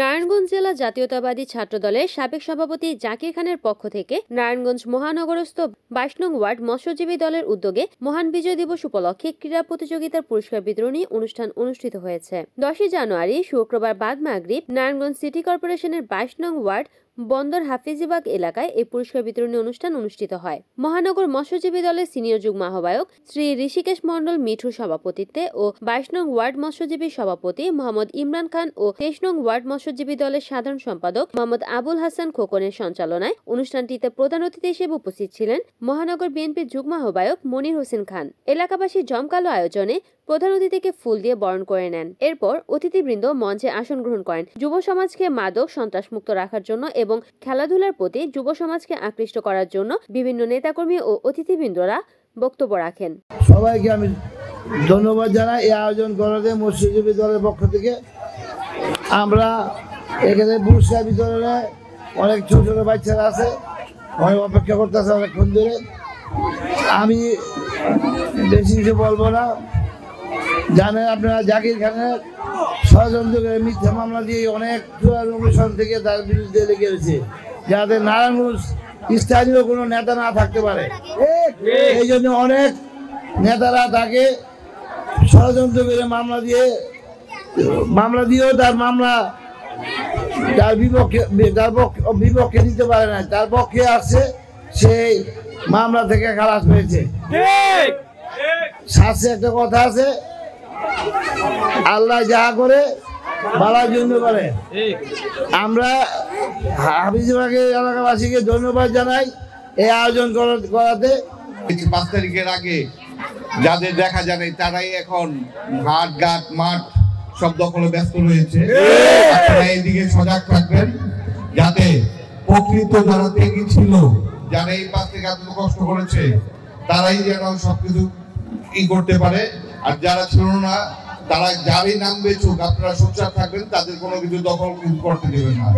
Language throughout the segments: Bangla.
নারায়ণগঞ্জ জেলা জাতীয়তাবাদী ছাত্রদলের সাবেক সভাপতি জাকির খানের পক্ষ থেকে নারায়ণগঞ্জ মহানগরস্থ 22 নং ওয়ার্ড মৎস্যজীবী দলের উদ্যোগে মহান বিজয় দিবস উপলক্ষে ক্রীড়া প্রতিযোগিতার পুরস্কার বিতরণী অনুষ্ঠান অনুষ্ঠিত হয়েছে। 10 জানুয়ারি শুক্রবার বাদ মাগরিব নারায়ণগঞ্জ সিটি কর্পোরেশনের 22 নং ওয়ার্ড বন্দর হাফিজিবাগ এলাকায় এই পুরস্কার বিতরণী অনুষ্ঠান অনুষ্ঠিত হয়। মহানগর মৎস্যজীবী দলের সিনিয়র যুগ্ম আহ্বায়ক শ্রী ঋষিকেশ মন্ডল মিঠুর সভাপতিত্বে ও 22 নং ওয়ার্ড মৎস্যজীবী সভাপতি মোহাম্মদ ইমরান খান ও 23 নং ওয়ার্ড মৎস্যজীবী দলের সাধারণ সম্পাদক মোহাম্মদ আবুল হাসান খোকনের সঞ্চালনায় অনুষ্ঠানটিতে প্রধান অতিথি হিসেবে উপস্থিত ছিলেন মহানগর বিএনপির যুগ্ম আহ্বায়ক মনির হোসেন খান। এলাকাবাসীর জমকালো আয়োজনে প্রধান অতিথিকে ফুল দিয়ে বরণ করে নেন। এরপর অতিথিবৃন্দ মঞ্চে আসন গ্রহণ করেন। যুব সমাজকে মাদক সন্ত্রাসমুক্ত রাখার জন্য এবং খেলাধুলার প্রতি যুব সমাজকে আকৃষ্ট করার জন্য বিভিন্ন নেতাকর্মী ও অতিথিবৃন্দরা বক্তব্য রাখেন। সবাইকে আমি ধন্যবাদ জানাই এই আয়োজন করাতে মৎস্যজীবী দলের পক্ষ থেকে। আমরা এখানে পুরস্কার বিতরণে অনেক ছোট ছোট বাচ্চারা আছে, অনেক অপেক্ষা করতেছে অনেকক্ষণ ধরে। আমি বেশি কিছু বলবো না। জানেন আপনারা জাকির খানের ষড়যন্ত্র করে মিথ্যা মামলা দিয়ে অনেক অনুষ্ঠান থেকে তার বিরুদ্ধে লেগে গেছে, যাতে নারায়ণগঞ্জ স্থানীয় কোনো নেতা না থাকতে পারে। এই জন্য অনেক নেতারা তাকে ষড়যন্ত্র করে মামলা দিয়েও তার বিপক্ষে দিতে পারে না, তার পক্ষে আসছে, সেই মামলা থেকে খালাস পেয়েছে। শাস্ত্রে একটা কথা আছে, আল্লাহ যাহা করে ভালোর জন্য করে। আমরা হাফিজিবাগের এলাকাবাসীকে ধন্যবাদ জানাই এই আয়োজন করাতে। 5 তারিখের আগে যাদের দেখা যায় তারাই এখন ঘাট মাঠ সব দখলে ব্যস্ত রয়েছে। আপনারা এইদিকে সজাগ থাকবেন, যাতে প্রকৃত যারা ত্যাগী ছিল, যারা এই 5 থেকে এত কষ্ট করেছে, তারাই যেন সবকিছু করতে পারে। আর যারা ছিল না, তারা যারই নাম বেচুক, আপনারা সোচ্চার থাকবেন, তাদের কোনো কিছু দখল করতে দেবেন না।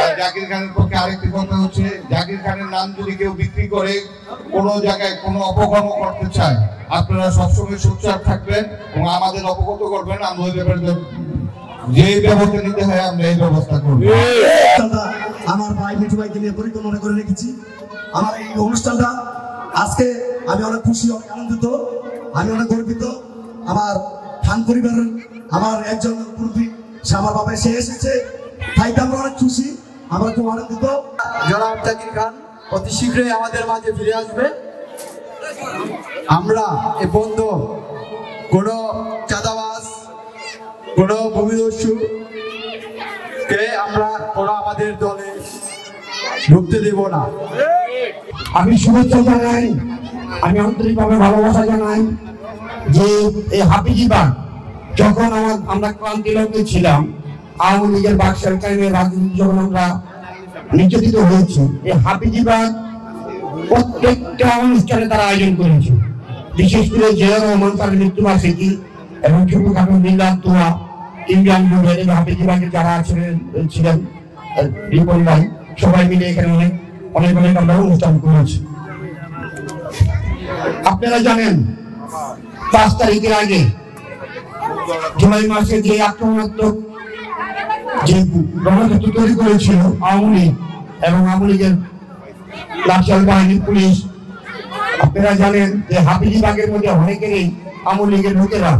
আর জাকির খানের পক্ষে আরেকটি কথা হচ্ছে, জাকির খানের নাম যদি কেউ বিক্রি করে, কোনো জায়গায় কোনো অপকর্ম করতে চায়, আপনারা সবসময় সোচ্চার থাকবেন এবং আমাদের অবগত করবেন। আমরা ওই ব্যাপারে যে ব্যবস্থা নিতে হয় আমরা এই ব্যবস্থা করব। আমার ভাই মিঠু ভাইকে নিয়ে পরিকল্পনা করে রেখেছি। আমার এই অনুষ্ঠানটা আজকে আমি অনেক খুশি, অনেক আনন্দিত, আমি অনেক গর্বিত। আমার খান পরিবারের আমার একজন মুরব্বী, সে আমার বাবা, সে এসেছে, তাই আমরা অনেক খুশি, আমরা খুব আনন্দিত। জনাব জাকির খান অতি শীঘ্রই আমাদের মাঝে ফিরে আসবে। আমরা এ বন্ধ কোনো চাঁদাবাজ, কোনো ভূমিদস্যু কে আমরা কোনো আমাদের দলে ঢুকতে দেব না। আমি শুভেচ্ছা জানাই, আমি আন্তরিকভাবে ভালোবাসা জানাই যে এই হাফিজিবাগ যখন আমরা ক্রান্তি লগ্নে ছিলাম, আওয়ামী লীগের বাক সরকারের রাজনীতি যখন আমরা নির্যাতিত হয়েছি, এই হাফিজিবাগ প্রত্যেকটা অনুষ্ঠানে তারা আয়োজন করেছে। বিশেষ করে জিয়া রহমান তার মৃত্যুবার্ষিকী এবং ছোটখাটো মিলাদ দোয়া, ইন্ডিয়ান হাফিজিবাগের যারা ছিলেন রিপন ভাই, সবাই মিলে এখানে অনেক আমরা অনুষ্ঠান করেছি। আপনারা জানেন 5 তারিখের আগে জুলাই মাসে যে আক্রমণাত্মক যে গণতন্ত্র তৈরি করেছিল আওয়ামী লীগ এবং আওয়ামী লীগের লাঠিয়াল বাহিনীর পুলিশ, আপনারা জানেন যে হাফিজিবাগের মধ্যে অনেকেরই আওয়ামী লীগের লোকেরা,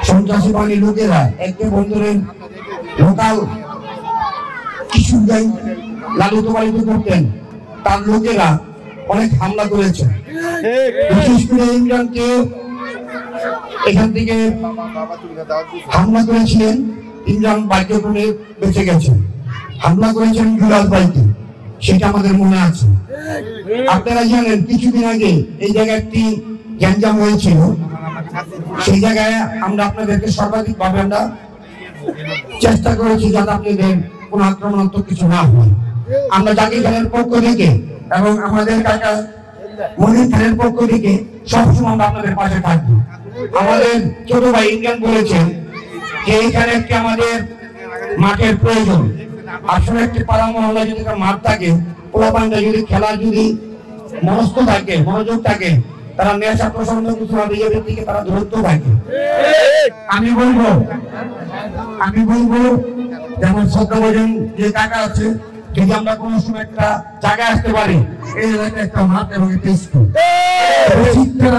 সন্ত্রাসী বাহিনীর লোকেরা, একটা বন্দরের লোকাল কিছু লালিত পালিত করতেন, তার লোকেরা অনেক হামলা করেছে। বিশেষ করে ইমরানকে এখান থেকে হামলা করেছিলেন, ইমরান বাইকে করে বেঁচে গেছে। হামলা করেছেন জুলাল বাইকে, সেটা আমাদের মনে আছে। আপনারা জানেন কিছুদিন আগে এই জায়গায় একটি গ্যাঞ্জাম হয়েছিল, সেই জায়গায় আমরা আপনাদেরকে সর্বাধিকভাবে আমরা চেষ্টা করেছি যাতে আপনাদের কোনো আক্রমণাত্মক কিছু না হয়। আমরা জাকির খানের পক্ষ থেকে এবং আমাদের কাকা মনির খানের পক্ষ থেকে সবসময় আমরা আপনাদের পাশে থাকবো। আমাদের ছোট ভাই ইন্ডিয়ান বলেছেন যে এখানে একটি আমাদের মাঠের প্রয়োজন। আসলে একটি পাড়া মহল্লায় যদি মাঠ থাকে, পোলাপানটা যদি খেলা যদি মনস্থ থাকে, মনোযোগ থাকে, তারা নেশা প্রসন্ন কিছু ইয়ের দিকে তারা দূরত্ব থাকে। আমি বলবো যেমন শ্রদ্ধাভাজন যে টাকা আছে, যদি আমরা কোনো সময় একটা জায়গায় আসতে পারি, এই এলাকায় একটা মাঠ এবং একটা স্কুল, শিক্ষার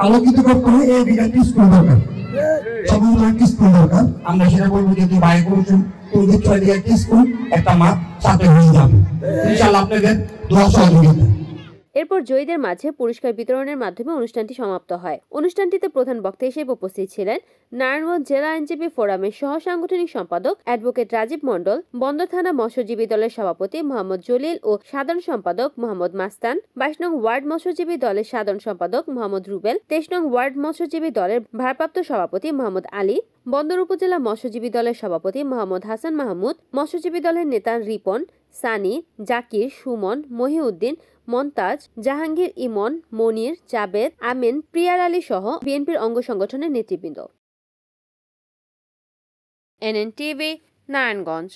আলোকিত করতে হয়, এই দিকে একটা স্কুল দরকার, সবগুলো একটা স্কুল দরকার। আমরা সেটা বলবো যে ভাই করছেন একটা স্কুল, একটা মাঠ সাথে হয়ে যাবে, ইনশাআল্লাহ আপনাদের দোয়া সহযোগিতা। এরপর জয়ীদের মাঝে পুরস্কার বিতরণের মাধ্যমে অনুষ্ঠানটি সমাপ্ত হয়। অনুষ্ঠানটিতে প্রধান বক্তা হিসেবে উপস্থিত ছিলেন নারায়ণগঞ্জ জেলা আইনজীবী ফোরামের সহ সাংগঠনিক সম্পাদক অ্যাডভোকেট রাজীব মণ্ডল, বন্দর থানা মৎস্যজীবী দলের সভাপতি মোহাম্মদ জলিল ও সাধারণ সম্পাদক মোহাম্মদ মাস্তান, 22 নং ওয়ার্ড মৎস্যজীবী দলের সাধারণ সম্পাদক মোহাম্মদ রুবেল, 23 নং ওয়ার্ড মৎস্যজীবী দলের ভারপ্রাপ্ত সভাপতি মোহাম্মদ আলী, বন্দর উপজেলা মৎস্যজীবী দলের সভাপতি মোহাম্মদ হাসান মাহমুদ, মৎস্যজীবী দলের নেতা রিপন, সানি, জাকির, সুমন, মহিউদ্দিন, মন্তাজ, জাহাঙ্গীর, ইমন, মনির, জাবেদ, আমিন, প্রিয়ার আলী সহ বিএনপির অঙ্গ সংগঠনের নেতৃবৃন্দ। NNTV, নারায়ণগঞ্জ।